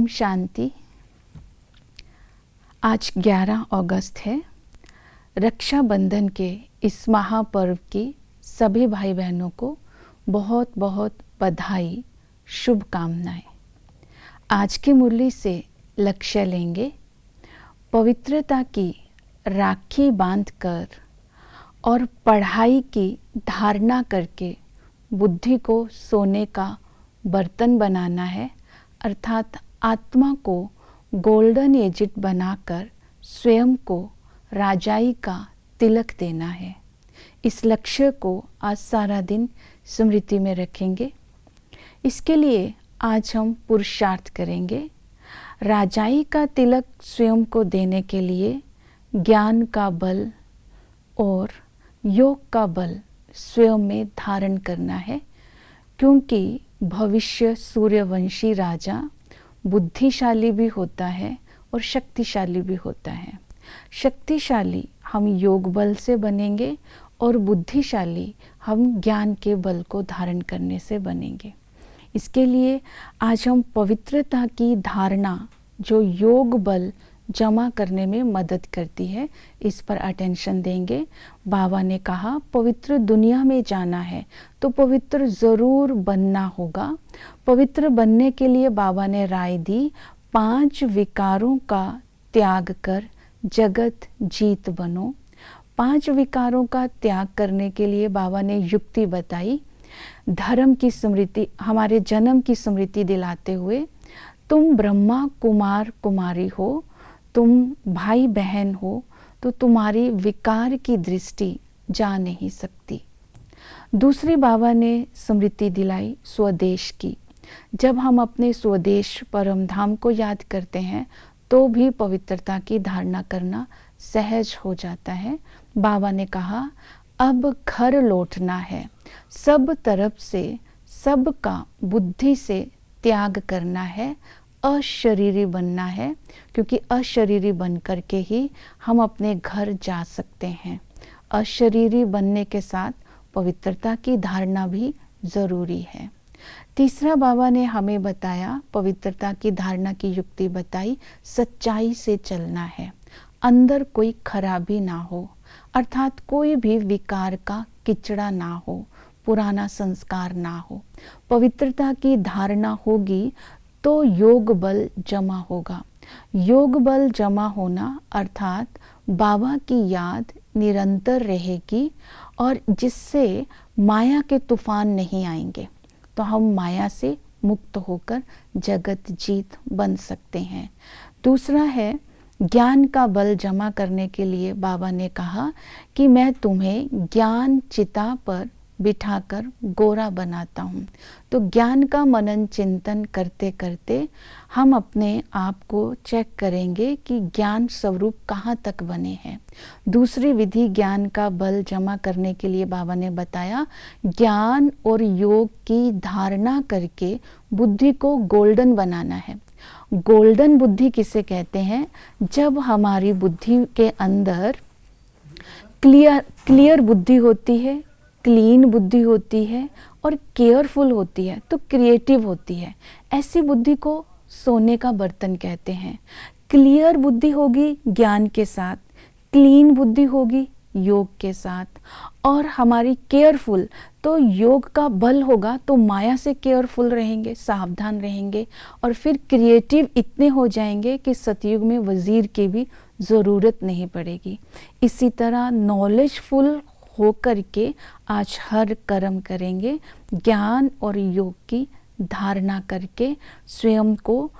ओम शांति। आज 11 अगस्त है। रक्षाबंधन के इस महापर्व की सभी भाई बहनों को बहुत बहुत बधाई, शुभकामनाएं। आज की मुरली से लक्ष्य लेंगे पवित्रता की राखी बांधकर और पढ़ाई की धारणा करके बुद्धि को सोने का बर्तन बनाना है, अर्थात आत्मा को गोल्डन एजिड बनाकर स्वयं को राजाई का तिलक देना है। इस लक्ष्य को आज सारा दिन स्मृति में रखेंगे। इसके लिए आज हम पुरुषार्थ करेंगे। राजाई का तिलक स्वयं को देने के लिए ज्ञान का बल और योग का बल स्वयं में धारण करना है, क्योंकि भविष्य सूर्यवंशी राजा बुद्धिशाली भी होता है और शक्तिशाली भी होता है। शक्तिशाली हम योग बल से बनेंगे और बुद्धिशाली हम ज्ञान के बल को धारण करने से बनेंगे। इसके लिए आज हम पवित्रता की धारणा जो योग बल जमा करने में मदद करती है, इस पर अटेंशन देंगे। बाबा ने कहा पवित्र दुनिया में जाना है तो पवित्र ज़रूर बनना होगा। पवित्र बनने के लिए बाबा ने राय दी, 5 विकारों का त्याग कर जगत जीत बनो। 5 विकारों का त्याग करने के लिए बाबा ने युक्ति बताई। धर्म की स्मृति, हमारे जन्म की स्मृति दिलाते हुए, तुम ब्रह्मा कुमार कुमारी हो, तुम भाई बहन हो, तो तुम्हारी विकार की दृष्टि जा नहीं सकती। दूसरी बाबा ने स्मृति दिलाई स्वदेश की। जब हम अपने स्वदेश परम धाम को याद करते हैं तो भी पवित्रता की धारणा करना सहज हो जाता है। बाबा ने कहा अब घर लौटना है, सब तरफ से सबका बुद्धि से त्याग करना है, अशरीरी बनना है, क्योंकि अशरीरी बन करके ही हम अपने घर जा सकते हैं। अशरीरी बनने के साथ पवित्रता की धारणा भी ज़रूरी है। तीसरा बाबा ने हमें बताया, पवित्रता की धारणा की युक्ति बताई, सच्चाई से चलना है, अंदर कोई खराबी ना हो, अर्थात कोई भी विकार का किचड़ा ना हो, पुराना संस्कार ना हो। पवित्रता की धारणा होगी तो योग बल जमा होगा। योग बल जमा होना अर्थात बाबा की याद निरंतर रहेगी और जिससे माया के तूफान नहीं आएंगे, तो हम माया से मुक्त होकर जगत जीत बन सकते हैं। दूसरा है ज्ञान का बल जमा करने के लिए बाबा ने कहा कि मैं तुम्हें ज्ञान चिता पर बिठाकर गोरा बनाता हूँ। तो ज्ञान का मनन चिंतन करते करते हम अपने आप को चेक करेंगे कि ज्ञान स्वरूप कहाँ तक बने हैं। दूसरी विधि ज्ञान का बल जमा करने के लिए बाबा ने बताया, ज्ञान और योग की धारणा करके बुद्धि को गोल्डन बनाना है। गोल्डन बुद्धि किसे कहते हैं? जब हमारी बुद्धि के अंदर क्लियर बुद्धि होती है, क्लीन बुद्धि होती है और केयरफुल होती है, तो क्रिएटिव होती है। ऐसी बुद्धि को सोने का बर्तन कहते हैं। क्लियर बुद्धि होगी ज्ञान के साथ, क्लीन बुद्धि होगी योग के साथ, और हमारी केयरफुल तो योग का बल होगा तो माया से केयरफुल रहेंगे, सावधान रहेंगे, और फिर क्रिएटिव इतने हो जाएंगे कि सतयुग में वजीर की भी ज़रूरत नहीं पड़ेगी। इसी तरह नॉलेजफुल होकर के आज हर कर्म करेंगे, ज्ञान और योग की धारणा करके स्वयं को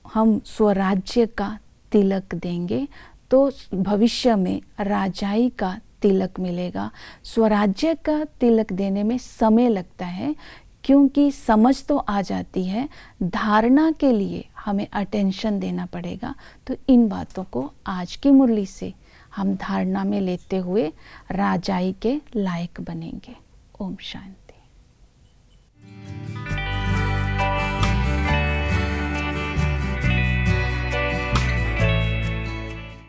हम स्वराज्य का तिलक देंगे, तो भविष्य में राजाई का तिलक मिलेगा। स्वराज्य का तिलक देने में समय लगता है, क्योंकि समझ तो आ जाती है, धारणा के लिए हमें अटेंशन देना पड़ेगा। तो इन बातों को आज की मुरली से हम धारणा में लेते हुए राजाई के लायक बनेंगे। ओम शांति।